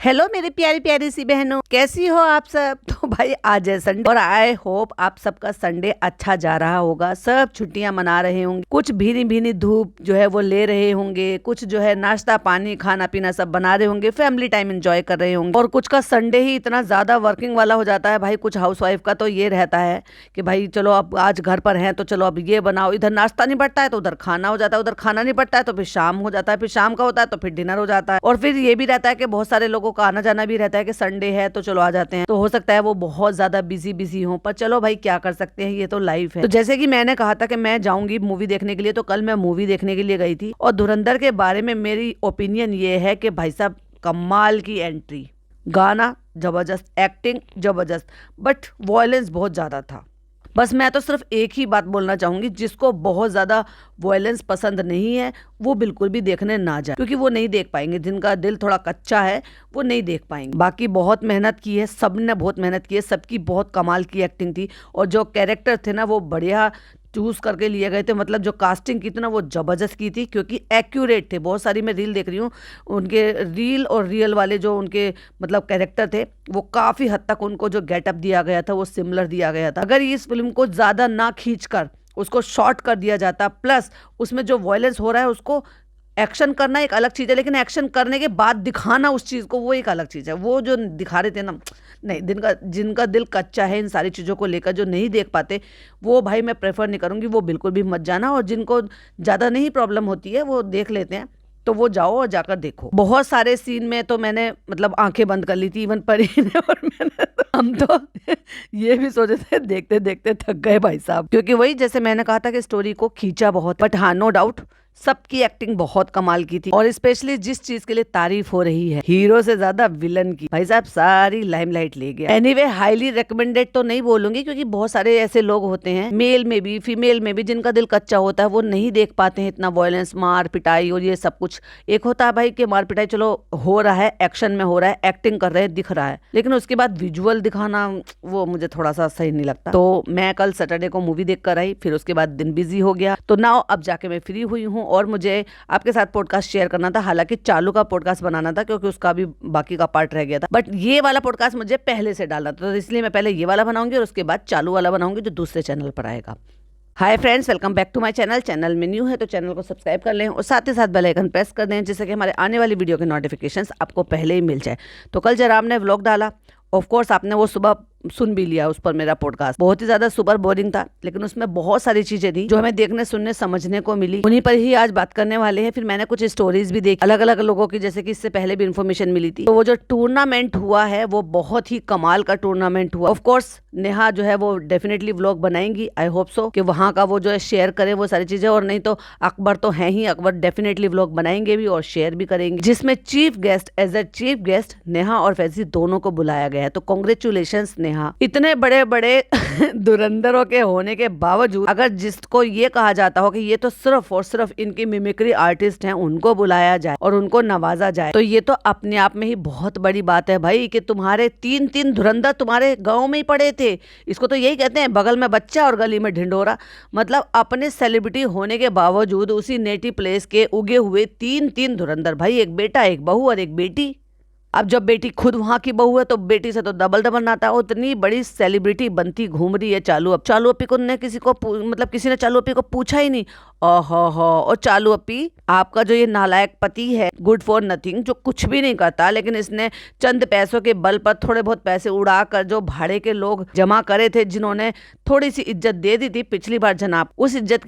Hello मेरी प्यारी प्यारी सी बहनों, कैसी हो आप सब। तो भाई आज है संडे और आई होप आप सबका संडे अच्छा जा रहा होगा। सब छुट्टियां मना रहे होंगे, कुछ भीनी भीनी धूप जो है वो ले रहे होंगे, कुछ जो है नाश्ता पानी खाना पीना सब बना रहे होंगे, फैमिली टाइम एंजॉय कर रहे होंगे। और कुछ का संडे ही इतना ज्यादा वर्किंग वाला हो जाता है भाई। कुछ हाउसवाइफ का तो ये रहता है कि भाई चलो अब आज घर पर हैं तो चलो अब ये बनाओ, इधर नाश्ता नहीं बढ़ता है तो उधर खाना हो जाता है, उधर खाना नहीं बढ़ता है तो फिर शाम हो जाता है, फिर शाम का होता है तो फिर डिनर हो जाता है। और फिर ये भी रहता है कि बहुत सारे लोगों का आना जाना भी रहता है कि संडे है तो चलो आ जाते हैं। तो हो सकता है वो बहुत ज्यादा बिजी हो, पर चलो भाई क्या कर सकते हैं, ये तो लाइफ है। तो जैसे कि मैंने कहा था कि मैं जाऊंगी मूवी देखने के लिए, तो कल मैं मूवी देखने के लिए गई थी और धुरंधर के बारे में मेरी ओपिनियन ये है कि भाई साहब कमाल की एंट्री, गाना जबरदस्त, एक्टिंग जबरदस्त, बट वॉयलेंस बहुत ज्यादा था। बस मैं तो सिर्फ एक ही बात बोलना चाहूंगी, जिसको बहुत ज्यादा वॉयलेंस पसंद नहीं है वो बिल्कुल भी देखने ना जाए, क्योंकि वो नहीं देख पाएंगे। जिनका दिल थोड़ा कच्चा है वो नहीं देख पाएंगे। बाकी बहुत मेहनत की है, सबने बहुत मेहनत की है, सबकी बहुत कमाल की एक्टिंग थी और जो कैरेक्टर थे ना वो बढ़िया चूज करके लिए गए थे। मतलब जो कास्टिंग की थी ना वो जबरदस्त की थी, क्योंकि एक्यूरेट थे। बहुत सारी मैं रील देख रही हूँ, उनके रील और रियल वाले जो उनके मतलब कैरेक्टर थे वो काफी हद तक उनको जो गेटअप दिया गया था वो सिमिलर दिया गया था। अगर इस फिल्म को ज्यादा ना खींचकर उसको शॉर्ट कर दिया जाता, प्लस उसमें जो वॉयलेंस हो रहा है उसको एक्शन करना एक अलग चीज़ है, लेकिन एक्शन करने के बाद दिखाना उस चीज़ को वो एक अलग चीज़ है। वो जो दिखा रहे थे ना, नहीं, जिनका दिल कच्चा है इन सारी चीज़ों को लेकर, जो नहीं देख पाते, वो भाई मैं प्रेफर नहीं करूँगी, वो बिल्कुल भी मत जाना। और जिनको ज़्यादा नहीं प्रॉब्लम होती है वो देख लेते हैं, तो वो जाओ और जाकर देखो। बहुत सारे सीन में तो मैंने मतलब आंखें बंद कर ली थी, इवन परी ने और मैंने। हम तो ये भी सोचे थे, देखते देखते थक गए भाई साहब, क्योंकि वही जैसे मैंने कहा था कि स्टोरी को खींचा बहुत, बट हाँ नो डाउट सबकी एक्टिंग बहुत कमाल की थी। और स्पेशली जिस चीज के लिए तारीफ हो रही है, हीरो से ज्यादा विलन की, भाई साहब सारी लाइमलाइट ले गया। एनीवे हाईली रिकमेंडेड तो नहीं बोलूंगी, क्योंकि बहुत सारे ऐसे लोग होते हैं, मेल में भी फीमेल में भी, जिनका दिल कच्चा होता है, वो नहीं देख पाते हैं इतना वॉयलेंस, मार पिटाई और ये सब कुछ। एक होता है भाई कि मार पिटाई चलो हो रहा है, एक्शन में हो रहा है, एक्टिंग कर रहे हैं, दिख रहा है, लेकिन उसके बाद विजुअल दिखाना वो मुझे थोड़ा सा सही नहीं लगता। तो मैं कल सैटरडे को मूवी देख कर आई, फिर उसके बाद दिन बिजी हो गया, तो नाउ अब जाके मैं फ्री हुई हूँ और मुझे आपके साथ पॉडकास्ट शेयर करना था। हालांकि चालू का पॉडकास्ट बनाना था, क्योंकि उसका भी बाकी का पार्ट रह गया था, बट ये वाला पॉडकास्ट मुझे पहले से डालना था, तो इसलिए मैं पहले ये वाला बनाऊंगी और उसके बाद चालू वाला बनाऊंगी जो दूसरे चैनल पर आएगा। Hi friends, welcome back to my channel. Channel में न्यू है तो चैनल को सब्सक्राइब कर लें और साथ ही साथ बेल आइकन प्रेस कर दें, जिससे कि हमारे आने वाली वीडियो के नोटिफिकेशंस आपको पहले ही मिल जाए। तो कल जरा हमने व्लॉग डाला, ऑफ कोर्स आपने वो सुबह सुन भी लिया उस पर मेरा पॉडकास्ट। बहुत ही ज्यादा सुपर बोरिंग था, लेकिन उसमें बहुत सारी चीजें थी जो हमें देखने सुनने समझने को मिली, उन्हीं पर ही आज बात करने वाले हैं। फिर मैंने कुछ स्टोरीज भी देखी अलग अलग लोगों की, जैसे कि इससे पहले भी इन्फॉर्मेशन मिली थी। तो वो जो टूर्नामेंट हुआ है वो बहुत ही कमाल का टूर्नामेंट हुआ। ऑफ कोर्स नेहा जो है वो डेफिनेटली व्लॉग बनाएंगी, आई होप सो कि वहां का वो जो है शेयर करें वो सारी चीजें, और नहीं तो अकबर तो है ही, अकबर डेफिनेटली व्लॉग बनाएंगे भी और शेयर भी करेंगे, जिसमें chief guest, as a chief guest Neha और फैजी दोनों को बुलाया गया है। तो कॉन्ग्रेचुलेशन नेहा। इतने बड़े बड़े धुरंधरों के होने के बावजूद अगर जिसको ये कहा जाता हो कि ये तो सिर्फ और सिर्फ इनकी मिमिक्री आर्टिस्ट हैं, उनको बुलाया जाए और उनको नवाजा जाए, तो ये तो अपने आप में ही बहुत बड़ी बात है भाई, कि तुम्हारे तीन धुरंधर तुम्हारे गांव में ही पड़े थे। इसको तो यही कहते हैं, बगल में बच्चा और गली में ढिंडोरा। मतलब अपने सेलिब्रिटी होने के बावजूद उसी नेटिव प्लेस के उगे हुए तीन धुरंधर भाई, एक बेटा एक बहू और एक बेटी। अब जब बेटी खुद वहां की बहू है तो बेटी से तो डबल नाता। उतनी बड़ी सेलिब्रिटी बनती घूम रही है चालू। अब चालू अपी को ने किसी ने चालू अपी को पूछा ही नहीं। ओहो हो। और चालू अपी, आपका जो ये नालायक पति है, गुड फॉर नथिंग, जो कुछ भी नहीं करता, लेकिन इसने चंद पैसों के बल पर थोड़े बहुत पैसे उड़ा कर जो भाड़े के लोग जमा करे थे, जिन्होंने थोड़ी सी इज्जत दे दी थी पिछली बार जनाब, उस इज्जत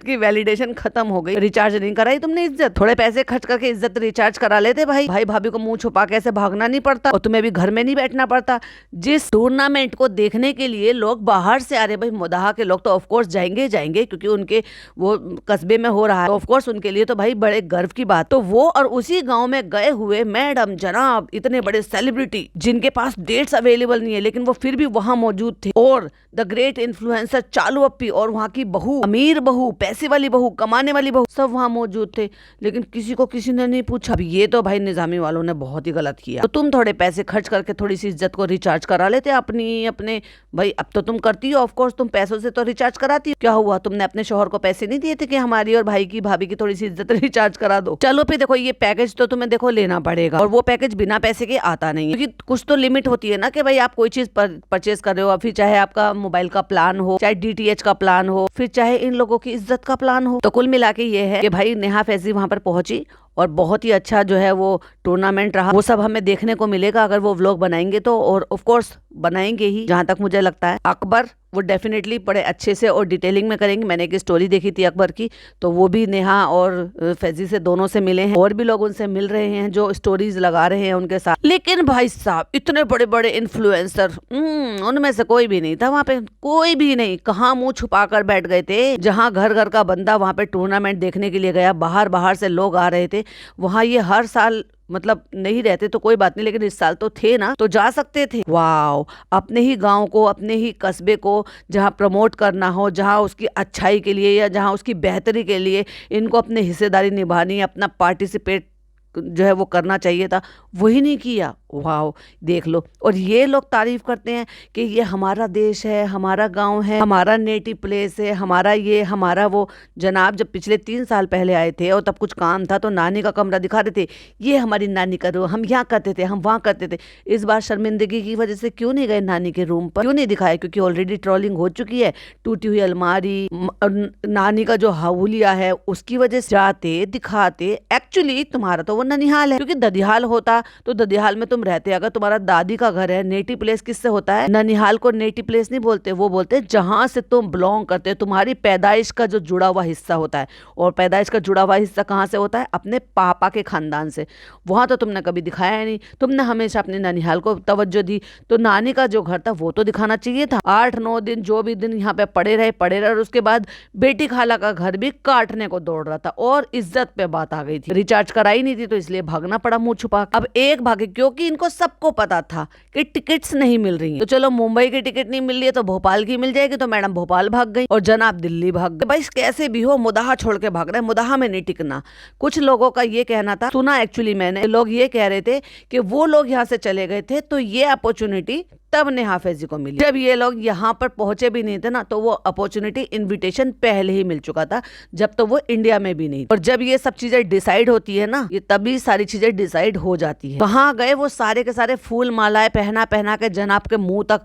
की वैलिडेशन खत्म हो गई। रिचार्ज नहीं कराई तुमने इज्जत, थोड़े पैसे खर्च करके इज्जत रिचार्ज करा लेते भाई भाभी को मुंह छुपा के ऐसे भागना नहीं पड़ता और तुम्हें भी घर में नहीं बैठना पड़ता। जिस टूर्नामेंट को देखने के लिए लोग बाहर से आ रहे भाई, मुदाहा के लोग तो ऑफकोर्स जाएंगे, क्योंकि उनके वो कस्बे में हो रहा है, ऑफकोर्स उनके लिए तो भाई बड़े गर्व की बात। तो वो और उसी गाँव में गए हुए मैडम जनाब इतने बड़े सेलिब्रिटी, जिनके पास डेट्स अवेलेबल नहीं है, लेकिन वो फिर भी वहां मौजूद थे, और द ग्रेट इन्फ्लुएंसर चालू अपी और वहां की बहू अमीर बहू, पैसे वाली बहू, कमाने वाली बहू सब वहां मौजूद थे, लेकिन किसी को किसी ने नहीं पूछा। अब ये तो भाई निजामी वालों ने बहुत ही गलत किया। तो तुम थोड़े पैसे खर्च करके थोड़ी सी इज्जत को रिचार्ज करा लेते अपने भाई। अब तो तुम करती हो, ऑफ कोर्स तुम पैसों से तो रिचार्ज कराती हो। क्या हुआ, तुमने अपने शौहर को पैसे नहीं दिए थे कि हमारी और भाई की, भाभी की थोड़ी सी इज्जत रिचार्ज करा दो? चलो फिर देखो, ये पैकेज तो तुम्हें देखो लेना पड़ेगा, और वो पैकेज बिना पैसे के आता नहीं है, क्योंकि कुछ तो लिमिट होती है ना कि भाई आप कोई चीज परचेज कर रहे हो, फिर चाहे आपका मोबाइल का प्लान हो, चाहे डीटीएच का प्लान हो, फिर चाहे इन लोगों की इज्जत का प्लान हो। तो कुल मिला के ये है कि भाई नेहा फैजी वहां पर पहुंची और बहुत ही अच्छा जो है वो टूर्नामेंट रहा। वो सब हमें देखने को मिलेगा अगर वो व्लॉग बनाएंगे तो, और ऑफ कोर्स बनाएंगे ही जहां तक मुझे लगता है। अकबर वो डेफिनेटली बड़े अच्छे से और डिटेलिंग में करेंगे। मैंने एक स्टोरी देखी थी अकबर की, तो वो भी नेहा और फैजी से दोनों से मिले हैं, और भी लोग उनसे मिल रहे हैं जो स्टोरीज लगा रहे हैं उनके साथ। लेकिन भाई साहब इतने बड़े बड़े इन्फ्लुएंसर, उनमें से कोई भी नहीं था वहां पे, कोई भी नहीं। कहाँ मुंह छुपा कर बैठ गए थे? जहां घर घर का बंदा वहां पे टूर्नामेंट देखने के लिए गया, बाहर बाहर से लोग आ रहे थे वहां। ये हर साल मतलब नहीं रहते तो कोई बात नहीं, लेकिन इस साल तो थे ना, तो जा सकते थे। वाओ, अपने ही गांव को, अपने ही कस्बे को जहां प्रमोट करना हो, जहां उसकी अच्छाई के लिए या जहां उसकी बेहतरी के लिए इनको अपनी हिस्सेदारी निभानी, अपना पार्टिसिपेट जो है वो करना चाहिए था, वही नहीं किया। वाह, देख लो। और ये लोग तारीफ करते हैं कि ये हमारा देश है, हमारा गांव है, हमारा नेटिव प्लेस है, हमारा ये, हमारा वो। जनाब जब पिछले 3 साल पहले आए थे और तब कुछ काम था तो नानी का कमरा दिखा रहे थे, ये हमारी नानी का रूम, हम यहाँ करते थे, हम वहाँ करते थे। इस बार शर्मिंदगी की वजह से क्यों नहीं गए नानी के रूम पर, क्यों नहीं दिखाया? क्योंकि ऑलरेडी ट्रोलिंग हो चुकी है, टूटी हुई अलमारी, नानी का जो हवुलिया है उसकी वजह से जाते दिखाते। एक्चुअली तुम्हारा तो वो ननिहाल है, क्योंकि ददिहाल होता तो ददिहाल में तुम रहते। अगर तुम्हारा दादी का घर है, नेटिव प्लेस किससे होता है? ननिहाल को नेटिव प्लेस नहीं बोलते, वो बोलते जहां से तुम बिलोंग करते हो, तुम्हारी पैदाइश का जो जुड़ा हुआ हिस्सा होता है। और पैदाइश का जुड़ा हुआ हिस्सा कहाँ से होता है? अपने पापा के खानदान से। वहां तो तुमने कभी दिखाया नहीं, तुमने हमेशा अपने ननिहाल को तवज्जो दी। तो नानी का जो घर था वो तो दिखाना चाहिए था। 8-9 दिन जो भी दिन यहाँ पे पड़े रहे, और उसके बाद बेटी खाला का घर भी काटने को दौड़ रहा था, और इज्जत पे बात आ गई थी। रिचार्ज कराई नहीं थी तो इसलिए भागना पड़ा मुंह छुपा। अब एक भागे क्योंकि इनको सबको पता था कि टिकट्स नहीं मिल रही हैं। तो चलो, मुंबई की टिकट नहीं मिल रही है तो भोपाल की मिल जाएगी, तो मैडम भोपाल भाग गई और जनाब दिल्ली भाग गए। भाई कैसे भी हो मुदाहा छोड़ के भाग रहे हैं, मुदाहा में नहीं टिकना। कुछ लोगों का ये कहना था, सुना एक्चुअली मैंने, लोग ये कह रहे थे कि वो लोग यहाँ से चले गए थे तो ये अपॉर्चुनिटी तब नेहा फैजी को मिली। जब ये लोग यहाँ पर पहुंचे भी नहीं थे ना, तो वो अपॉर्चुनिटी, इनविटेशन पहले ही मिल चुका था, जब तो वो इंडिया में भी नहीं। और जब ये सब चीजें डिसाइड होती है ना, ये तभी सारी चीजें डिसाइड हो जाती है। कहाँ गए वो सारे के सारे फूल मालाएं पहना पहना के जनाब के मुंह तक,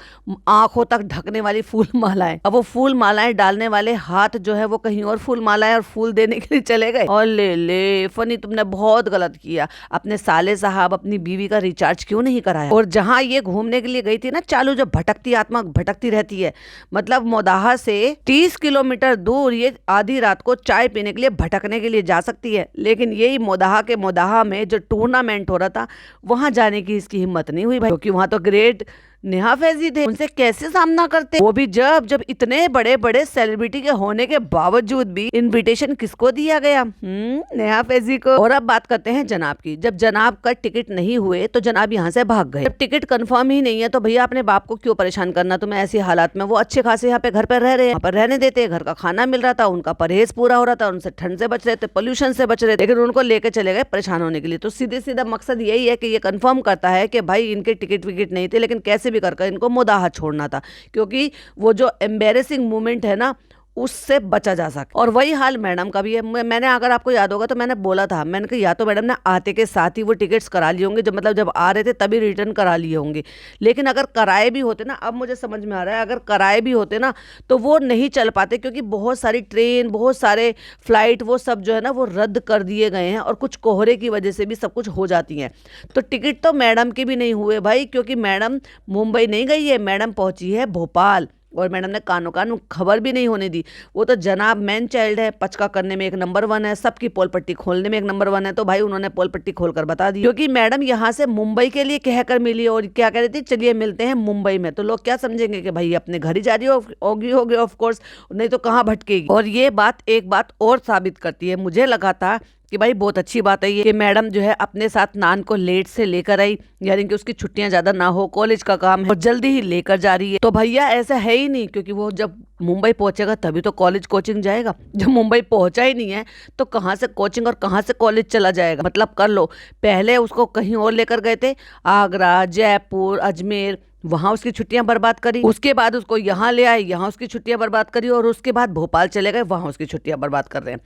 आंखों तक ढकने वाली फूल मालाएं। अब वो फूल मालाएं डालने वाले हाथ जो है वो कहीं और फूल मालाएं और फूल देने के लिए चले गए। और ले फनी, तुमने बहुत गलत किया। अपने साले साहब, अपनी बीवी का रिचार्ज क्यों नहीं कराया? और जहां ये घूमने के लिए गई थी ना, चालू जो भटकती आत्मा भटकती रहती है, मतलब मोदाहा से 30 किलोमीटर दूर ये आधी रात को चाय पीने के लिए भटकने के लिए जा सकती है, लेकिन यही मोदाहा में जो टूर्नामेंट हो रहा था वहां जाने की इसकी हिम्मत नहीं हुई भाई, क्योंकि वहां तो ग्रेट नेहा फैजी थे। उनसे कैसे सामना करते, वो भी जब इतने बड़े बड़े सेलिब्रिटी के होने के बावजूद भी इनविटेशन किसको दिया गया? नेहा फैजी को। और अब बात करते हैं जनाब की। जब जनाब का टिकट नहीं हुए तो जनाब यहाँ से भाग गए। जब टिकट कंफर्म ही नहीं है तो भैया अपने बाप को क्यों परेशान करना तुम्हें ऐसी हालात में? वो अच्छे खासे यहाँ पे घर पर रह रहे हैं, यहाँ पर रहने देते, घर का खाना मिल रहा था, उनका परहेज पूरा हो रहा था, उनसे ठंड से बच रहे थे, पोल्यूशन से बच रहे थे, लेकिन उनको लेके चले गए परेशान होने के लिए। तो सीधे सीधा मकसद यही है कि ये कंफर्म करता है कि भाई इनके टिकट विकेट नहीं थे, लेकिन कैसे भी कर इनको मुदाहा छोड़ना था, क्योंकि वो जो एम्बेरेसिंग मोमेंट है ना, उससे बचा जा सके। और वही हाल मैडम का भी है। मैंने, अगर आपको याद होगा तो मैंने बोला था, मैंने कहा या तो मैडम ने आते के साथ ही वो टिकट्स करा लिए होंगे, जब आ रहे थे तभी रिटर्न करा लिए होंगे। लेकिन अगर कराए भी होते ना, अब मुझे समझ में आ रहा है, अगर कराए भी होते ना तो वो नहीं चल पाते, क्योंकि बहुत सारी ट्रेन, बहुत सारे फ्लाइट, वो सब जो है ना वो रद्द कर दिए गए हैं, और कुछ कोहरे की वजह से भी सब कुछ हो जाती हैं। तो टिकट तो मैडम के भी नहीं हुए भाई, क्योंकि मैडम मुंबई नहीं गई है, मैडम पहुंची है भोपाल। और मैडम ने कानों कान खबर भी नहीं होने दी। वो तो जनाब मैन चाइल्ड है, पचका करने में एक नंबर 1 है, सबकी पोल पट्टी खोलने में एक नंबर 1 है, तो भाई उन्होंने पोल पट्टी खोलकर बता दी। क्योंकि मैडम यहाँ से मुंबई के लिए कहकर मिली और क्या कह रही थी, चलिए मिलते हैं मुंबई में। तो लोग क्या समझेंगे कि भाई अपने घर ही जा रही होगी ऑफ कोर्स, नहीं तो कहाँ भटकेगी। और ये बात एक बात और साबित करती है, मुझे लगा था कि भाई बहुत अच्छी बात है ये कि मैडम जो है अपने साथ नान को लेट से लेकर आई, यानी कि उसकी छुट्टियां ज्यादा ना हो, कॉलेज का काम है और जल्दी ही लेकर जा रही है। तो भैया ऐसा है ही नहीं, क्योंकि वो जब मुंबई पहुंचेगा तभी तो कॉलेज कोचिंग जाएगा। जब मुंबई पहुंचा ही नहीं है तो कहाँ से कोचिंग और कहाँ से कॉलेज चला जाएगा। मतलब कर लो, पहले उसको कहीं और लेकर गए थे, आगरा, जयपुर, अजमेर, वहां उसकी छुट्टियां बर्बाद करी। उसके बाद उसको यहाँ ले आए, यहाँ उसकी छुट्टियां बर्बाद करी, और उसके बाद भोपाल चले गए, वहां उसकी छुट्टियां बर्बाद कर रहे हैं।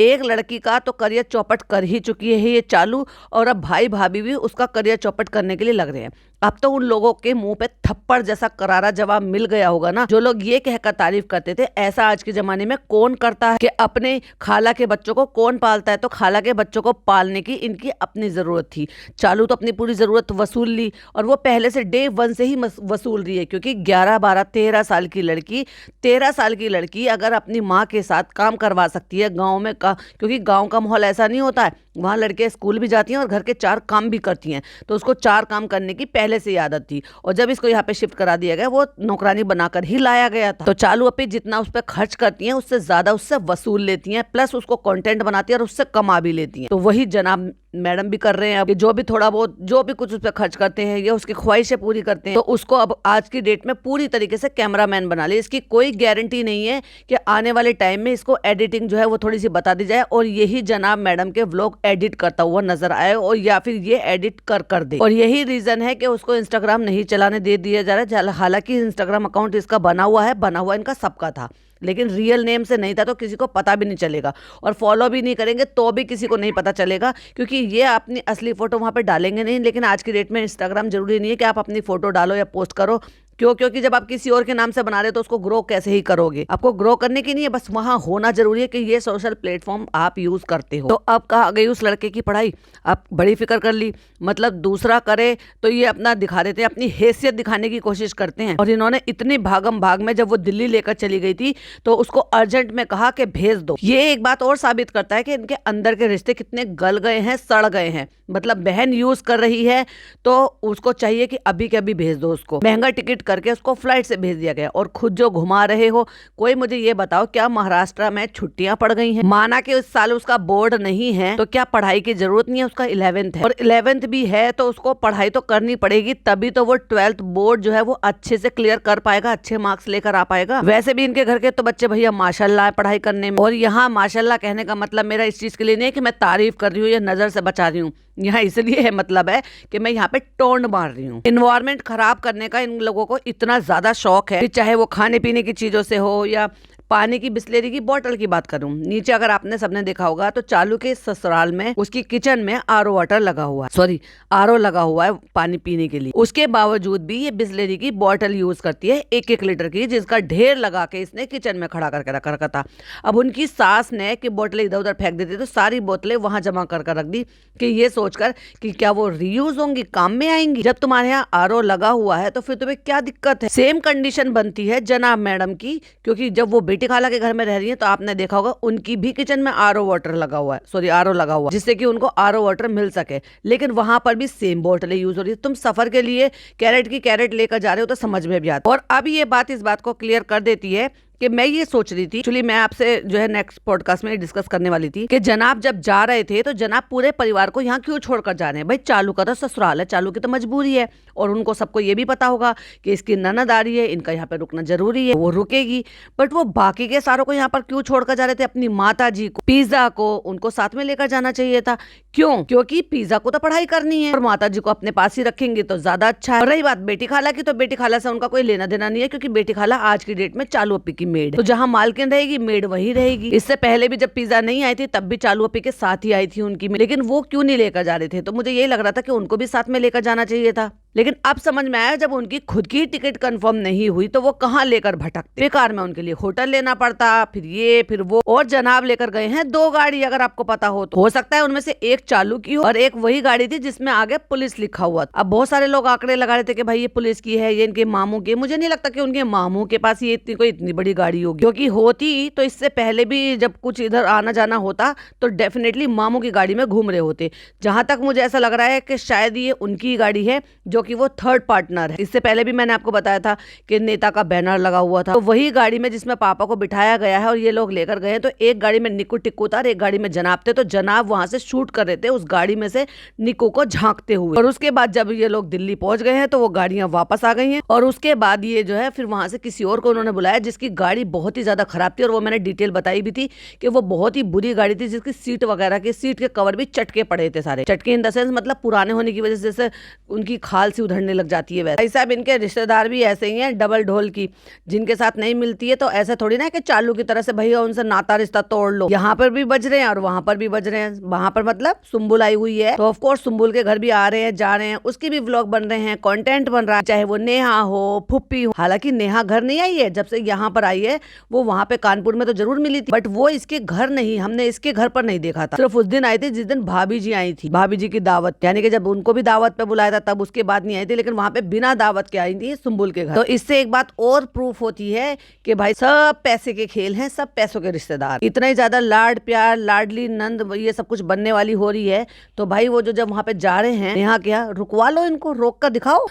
एक लड़की का तो करियर चौपट कर ही चुकी है ये चालू, और अब भाई भाभी भी उसका करियर चौपट करने के लिए लग रहे हैं। अब तो उन लोगों के मुंह पे थप्पड़ जैसा करारा जवाब मिल गया होगा ना। जो लोग ये कहकर तारीफ करते थे, ऐसा आज के जमाने में कौन करता है कि अपने खाला के बच्चों को कौन पालता है, तो खाला के बच्चों को पालने की इनकी अपनी जरूरत थी। चालू तो अपनी पूरी जरूरत वसूल ली, और वो पहले से डे वन से ही वसूल रही है, क्योंकि 11, 12, 13 साल की लड़की, 13 साल की लड़की अगर अपनी माँ के साथ काम करवा सकती है गाँव में का, क्योंकि गाँव का माहौल ऐसा नहीं होता है, वहाँ लड़के स्कूल भी जाती हैं और घर के 4 काम भी करती हैं, तो उसको 4 काम करने की पहले से ही आदत थी। और जब इसको यहाँ पे शिफ्ट करा दिया गया, वो नौकरानी बनाकर ही लाया गया था। तो चालू अपनी जितना उस पर खर्च करती हैं उससे ज्यादा उससे वसूल लेती हैं, प्लस उसको कंटेंट बनाती है और उससे कमा भी लेती हैं। तो वही जनाब मैडम भी कर रहे हैं। अब जो भी थोड़ा बहुत जो भी कुछ उस पर खर्च करते हैं या उसकी ख्वाहिशें पूरी करते हैं, तो उसको अब आज की डेट में पूरी तरीके से कैमरामैन बना ले। इसकी कोई गारंटी नहीं है कि आने वाले टाइम में इसको एडिटिंग जो है वो थोड़ी सी बता दी जाए और यही जनाब मैडम के व्लॉग एडिट करता हुआ नजर आए, और या फिर ये एडिट कर दे। और यही रीजन है कि उसको इंस्टाग्राम नहीं चलाने दे दिया जा रहा है। हालांकि इंस्टाग्राम अकाउंट इसका बना हुआ इनका सबका था, लेकिन रियल नेम से नहीं था, तो किसी को पता भी नहीं चलेगा, और फॉलो भी नहीं करेंगे तो भी किसी को नहीं पता चलेगा, क्योंकि ये अपनी असली फोटो वहां पे डालेंगे नहीं। लेकिन आज की डेट में इंस्टाग्राम जरूरी नहीं है कि आप अपनी फोटो डालो या पोस्ट करो। क्योंकि जब आप किसी और के नाम से बना रहे हो तो उसको ग्रो कैसे ही करोगे। आपको ग्रो करने की नहीं है, बस वहां होना जरूरी है कि ये सोशल प्लेटफॉर्म आप यूज करते हो। तो अब कहा गई उस लड़के की पढ़ाई, अब बड़ी फिक्र कर ली, मतलब दूसरा करे तो ये अपना दिखा देते हैं, अपनी हैसियत दिखाने की कोशिश करते हैं। और इन्होंने इतनी भागम भाग में जब वो दिल्ली लेकर चली गई थी तो उसको अर्जेंट में कहा कि भेज दो। ये एक बात और साबित करता है कि इनके अंदर के रिश्ते कितने गल गए हैं, सड़ गए हैं। मतलब बहन यूज कर रही है तो उसको चाहिए कि अभी के अभी भेज दो उसको। महंगा टिकट करके उसको फ्लाइट से भेज दिया गया, और खुद जो घुमा रहे हो। कोई मुझे ये बताओ, क्या महाराष्ट्र में छुट्टियां पड़ गई हैं? माना कि इस साल उसका बोर्ड नहीं है तो क्या पढ़ाई की जरूरत नहीं है? उसका 11th है, और 11th भी है तो उसको पढ़ाई तो करनी पड़ेगी, तभी तो वो 12th बोर्ड जो है वो अच्छे से क्लियर कर पाएगा, अच्छे मार्क्स लेकर आ पाएगा। वैसे भी इनके घर के तो बच्चे भैया माशाल्लाह पढ़ाई करने में। और यहाँ माशाल्लाह कहने का मतलब मेरा इस चीज के लिए नहीं है कि मैं तारीफ कर रही हूँ या नजर से बचा रही हूँ, यहाँ इसलिए है मतलब है कि मैं यहाँ पे टोंड मार रही हूँ। इन्वायरमेंट खराब करने का इन लोगों को इतना ज्यादा शौक है, चाहे वो खाने पीने की चीजों से हो या पानी की बिस्लेरी की बोतल की बात करूं। नीचे अगर आपने सबने देखा होगा तो चालू के ससुराल में उसकी किचन में आरओ वाटर लगा हुआ है, सॉरी आरओ लगा हुआ है पानी पीने के लिए। उसके बावजूद भी ये बिस्लेरी की बोतल यूज करती है 1-1 लीटर की, जिसका ढेर लगा के इसने किचन में खड़ा करके रखा था। अब उनकी सास ने कि बोतलें इधर उधर फेंक देती तो सारी बोतलें वहां जमा कर रख दी कि ये सोचकर कि क्या वो रीयूज होंगी, काम में आएंगी। जब तुम्हारे यहाँ आरओ लगा हुआ है तो फिर तुम्हें क्या दिक्कत है? सेम कंडीशन बनती है जनाब मैडम की, क्योंकि जब वो बेटी खाला के घर में रह रही है तो आपने देखा होगा उनकी भी किचन में आरओ वाटर लगा हुआ है, सॉरी आरओ लगा हुआ है, जिससे कि उनको आरओ वाटर मिल सके। लेकिन वहां पर भी सेम बोतलें यूज हो रही है। तुम सफर के लिए कैरेट की कैरेट लेकर जा रहे हो तो समझ में भी आता। और अब ये बात इस बात को क्लियर कर देती है कि मैं ये सोच रही थी, एक्चुअली मैं आपसे जो है नेक्स्ट पॉडकास्ट में डिस्कस करने वाली थी कि जनाब जब जा रहे थे तो जनाब पूरे परिवार को यहाँ क्यों छोड़कर जा रहे हैं? भाई चालू का तो ससुराल है, चालू की तो मजबूरी है, और उनको सबको ये भी पता होगा कि इसकी ननद आ रही है, इनका यहाँ पे रुकना जरूरी है, वो रुकेगी। बट वो बाकी के सारों को यहाँ पर क्यों छोड़कर जा रहे थे? अपनी माता जी को, पिज्जा को उनको साथ में लेकर जाना चाहिए था। क्यों? क्योंकि पिज्जा को तो पढ़ाई करनी है और माता जी को अपने पास ही रखेंगे तो ज्यादा अच्छा है। और रही बात बेटी खाला की, तो बेटी खाला से उनका कोई लेना देना नहीं है, क्योंकि बेटी खाला आज की डेट में चालू अपी की मेड है। तो जहां मालकिन रहेगी मेड वही रहेगी। इससे पहले भी जब पिज्जा नहीं आई थी तब भी चालू अपी के साथ ही आई थी उनकी मेड, लेकिन वो क्यों नहीं लेकर जा रहे थे? तो मुझे यही लग रहा था कि उनको भी साथ में लेकर जाना चाहिए था। लेकिन अब समझ में आया जब उनकी खुद की टिकट कंफर्म नहीं हुई तो वो कहाँ लेकर भटकते। बेकार में उनके लिए होटल लेना पड़ता, फिर ये फिर वो। और जनाब लेकर गए हैं 2 गाड़ी, अगर आपको पता हो सकता है उनमें से एक चालू की हो और एक वही गाड़ी थी जिसमें आगे पुलिस लिखा हुआ। अब बहुत सारे लोग आंकड़े लगा रहे थे कि भाई ये पुलिस की है, ये इनके मामू की। मुझे नहीं लगता कि उनके मामू के पास ये इतनी बड़ी गाड़ी होगी, क्योंकि होती तो इससे पहले भी जब कुछ इधर आना जाना होता तो डेफिनेटली मामू की गाड़ी में घूम रहे होते। जहां तक मुझे ऐसा लग रहा है कि शायद ये उनकी गाड़ी है जो क्योंकि वो थर्ड पार्टनर है। इससे पहले भी मैंने आपको बताया था कि नेता का बैनर लगा हुआ था, तो वही गाड़ी में जिसमें पापा को बिठाया गया है और ये लोग लेकर गए हैं। तो एक गाड़ी में निक्कू टिक्कू था और एक गाड़ी में जनाब थे। तो जनाब वहां से शूट कर रहे थे उस गाड़ी में से निक्कू को झांकते हुए। और उसके बाद जब ये लोग दिल्ली पहुंच गए हैं तो वो गाड़ियां वापस आ गई हैं। और उसके बाद ये जो है फिर वहां से किसी और को उन्होंने बुलाया जिसकी गाड़ी बहुत ही ज्यादा खराब थी, और वो मैंने डिटेल बताई भी थी कि वो बहुत ही बुरी गाड़ी थी, जिसकी सीट वगैरह के सीट के कवर भी चटके पड़े थे सारे। चटके इन द सेंस मतलब पुराने होने की वजह से जैसे उनकी खाल सी उधड़ने लग जाती है। वैसे भाई साहब इनके रिश्तेदार भी ऐसे ही हैं, डबल ढोल की, जिनके साथ नहीं मिलती है तो ऐसा थोड़ी ना कि चालू की तरह से भैया उनसे नाता रिश्ता तोड़ लो। यहाँ पर भी बज रहे हैं और वहां पर भी बज रहे हैं। वहां पर मतलब सुम्बुल आई हुई है तो ऑफ कोर्स सुम्बुल के घर भी आ रहे हैं, जा रहे हैं, उसकी भी व्लॉग बन रहे हैं, कंटेंट बन रहा है, चाहे वो नेहा हो, फुप्पी हो। हालांकि नेहा घर नहीं आई है, जब से यहाँ पर आई है वो वहां पे कानपुर में तो जरूर मिली थी, बट वो इसके घर नहीं, हमने इसके घर पर नहीं देखा था। सिर्फ उस दिन आई थी जिस दिन भाभी जी आई थी, भाभी जी की दावत, यानी कि जब उनको भी दावत पे बुलाया था तब उसके बाद नहीं आई थी, लेकिन वहां पे बिना दावत के आई थी सुम्बुल के घर। तो इससे एक बात और प्रूफ होती है कि भाई सब पैसे के खेल हैं, सब पैसों के रिश्तेदार। इतना ही ज्यादा लाड प्यार, लाडली नंद, ये सब कुछ बनने वाली हो रही है। तो भाई वो जो जब वहां पे जा रहे हैं, यहाँ क्या रुकवा लो इनको, रोक कर दिखाओ।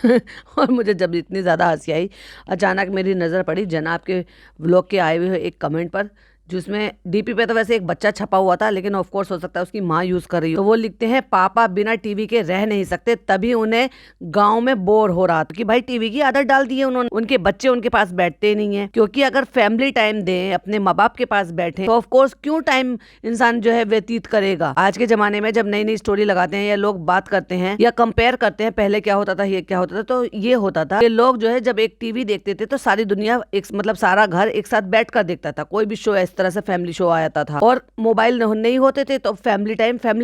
और मुझे जब इतनी ज्यादा हंसी आई, अचानक मेरी नजर पड़ी जनाब के व्लॉग के आए हुए एक कमेंट पर, जिसमें डीपी पे तो वैसे एक बच्चा छपा हुआ था, लेकिन ऑफ कोर्स हो सकता है उसकी माँ यूज कर रही हो। तो वो लिखते हैं पापा बिना टीवी के रह नहीं सकते, तभी उन्हें गांव में बोर हो रहा था। कि भाई टीवी की आदत डाल दी है उन्होंने, उनके बच्चे उनके पास बैठते नहीं है, क्योंकि अगर फैमिली टाइम दें, अपने माँ बाप के पास बैठे, तो ऑफ कोर्स क्यों टाइम इंसान जो है व्यतीत करेगा। आज के जमाने में जब नई नई स्टोरी लगाते हैं या लोग बात करते हैं या कंपेयर करते हैं, पहले क्या होता था ये क्या होता था, तो ये होता था कि लोग जो है जब एक टीवी देखते थे तो सारी दुनिया एक मतलब सारा घर एक साथ बैठ कर देखता था। कोई भी शो तरह से फैमिली शो आया था, और मोबाइल नहीं होते थे तो फैमिली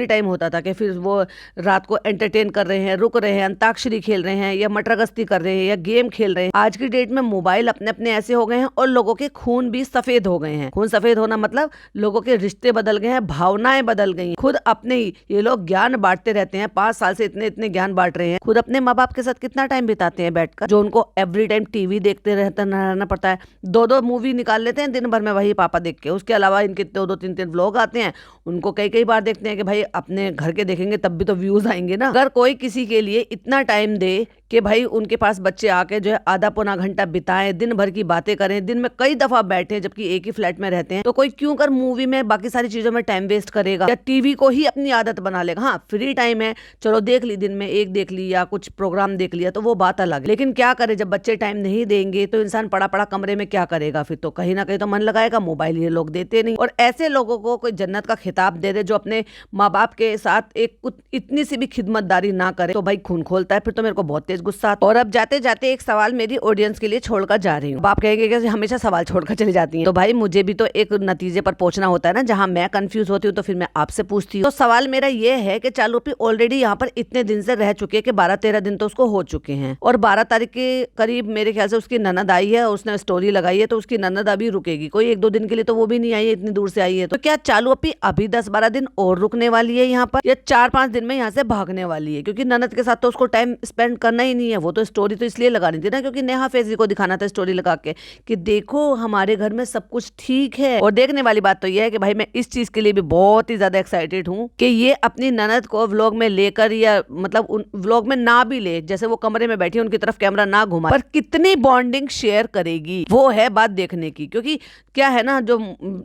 टाइम होता था कि फिर वो रात को एंटरटेन कर रहे हैं, रुक रहे हैं, अंताक्षरी खेल रहे हैं या मटर गश्ती कर रहे हैं या गेम खेल रहे हैं। आज की डेट में मोबाइल अपने अपने ऐसे हो गए हैं और लोगों के खून भी सफेद हो गए हैं। खून सफेद होना मतलब लोगों के रिश्ते बदल गए हैं, भावनाएं बदल गई हैं। खुद अपने ही ये लोग ज्ञान बांटते रहते हैं, 5 साल से इतने इतने ज्ञान बांट रहे हैं, खुद अपने माँ बाप के साथ कितना टाइम बिताते हैं बैठकर, जो उनको एवरी टाइम टीवी देखते रहना पड़ता है। 2-2 मूवी निकाल लेते हैं दिन भर में वही पापा देख के। उसके अलावा इनके 2-2 3-3 व्लॉग आते हैं, उनको कई बार देखते हैं कि भाई अपने घर के देखेंगे तब भी तो व्यूज आएंगे ना। अगर कोई किसी के लिए इतना टाइम दे कि भाई उनके पास बच्चे आके जो है आधा पौना घंटा बिताएं, दिन भर की बातें करें, दिन में कई दफा बैठे, जबकि एक ही फ्लैट में रहते हैं, तो कोई क्यों कर मूवी में बाकी सारी चीजों में टाइम वेस्ट करेगा या टीवी को ही अपनी आदत बना लेगा। हाँ, फ्री टाइम है, चलो देख ली, दिन में एक देख ली या कुछ प्रोग्राम देख लिया तो वो बात अलग है, लेकिन क्या करे जब बच्चे टाइम नहीं देंगे तो इंसान पड़ा पड़ा कमरे में क्या करेगा। फिर तो कहीं ना कहीं तो मन लगाएगा, मोबाइल ये लोग देते नहीं। और ऐसे लोगों को कोई जन्नत का खिताब दे दे जो अपने माँ बाप के साथ एक इतनी सी भी खिदमतदारी ना करे, तो भाई खून खोलता है। फिर तो मेरे को बहुत तेज गुस्सा आता है। और अब जाते जाते एक सवाल मेरी ऑडियंस के लिए छोड़कर जा रही हूँ। आप कहेंगे कि हमेशा सवाल छोड़कर चली जाती हैं, तो भाई मुझे भी तो एक नतीजे पर पहुंचना होता है ना। जहां मैं कंफ्यूज होती हूँ तो फिर मैं आपसे पूछती हूँ। तो सवाल मेरा ये है कि चालूपी ऑलरेडी यहाँ पर इतने दिन से रह चुकी है कि 12-13 दिन तो उसको हो चुके हैं, और 12 तारीख के करीब मेरे ख्याल से उसकी ननद आई है, उसने स्टोरी लगाई है, तो उसकी ननद अभी रुकेगी। कोई 1-2 दिन के लिए तो वो भी नहीं आई है, इतनी दूर से आई है। तो क्या चालूपी अभी 10-12 दिन और रुकने वाली है यहाँ पर, या 4-5 दिन में यहाँ से भागने वाली है? क्योंकि ननद के साथ तो उसको टाइम स्पेंड करना ही नहीं है। वो तो स्टोरी तो इसलिए लगानी थी ना क्योंकि नेहा फैजी को दिखाना था स्टोरी लगा के कि देखो हमारे घर में सब कुछ ठीक है। और देखने वाली बात तो यह है कि भाई मैं इस चीज के लिए भी बहुत ही ज्यादा एक्साइटेड हूँ कि ये अपनी ननद को व्लॉग में लेकर, या मतलब उन व्लॉग में ना भी ले, जैसे वो कमरे में बैठी उनकी तरफ कैमरा ना घुमा, पर कितनी बॉन्डिंग शेयर करेगी वो है बात देखने की। क्योंकि क्या है ना, जो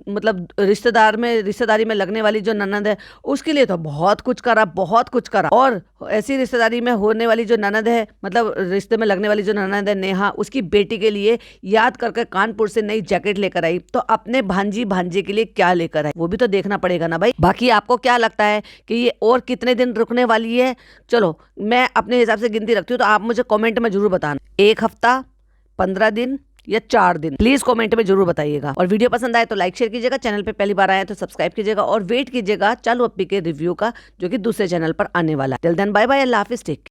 मतलब रिश्तेदारी में लगने वाली जो ननद है उसके लिए तो बहुत कुछ करा, और ऐसी रिश्तेदारी में होने वाली जो ननद है, मतलब रिश्ते में लगने वाली जो ननद है नेहा, उसकी बेटी के लिए याद करके कानपुर से नई जैकेट लेकर आई, तो अपने भांजे के लिए क्या लेकर आई वो भी तो देखना पड़ेगा ना भाई। बाकी आपको क्या लगता है कि ये और कितने दिन रुकने वाली है? चलो मैं अपने हिसाब से गिनती रखती हूँ, तो आप मुझे कमेंट में जरूर बताना, 1 हफ्ता, 15 दिन या 4 दिन, प्लीज कमेंट में जरूर बताइएगा। और वीडियो पसंद आए तो लाइक शेयर कीजिएगा, चैनल पे पहली बार आए तो सब्सक्राइब कीजिएगा, और वेट कीजिएगा चालू अप्पी के रिव्यू का जो कि दूसरे चैनल पर आने वाला है। टिल देन बाय बाय, अल्लाह हाफिज, टेक केयर।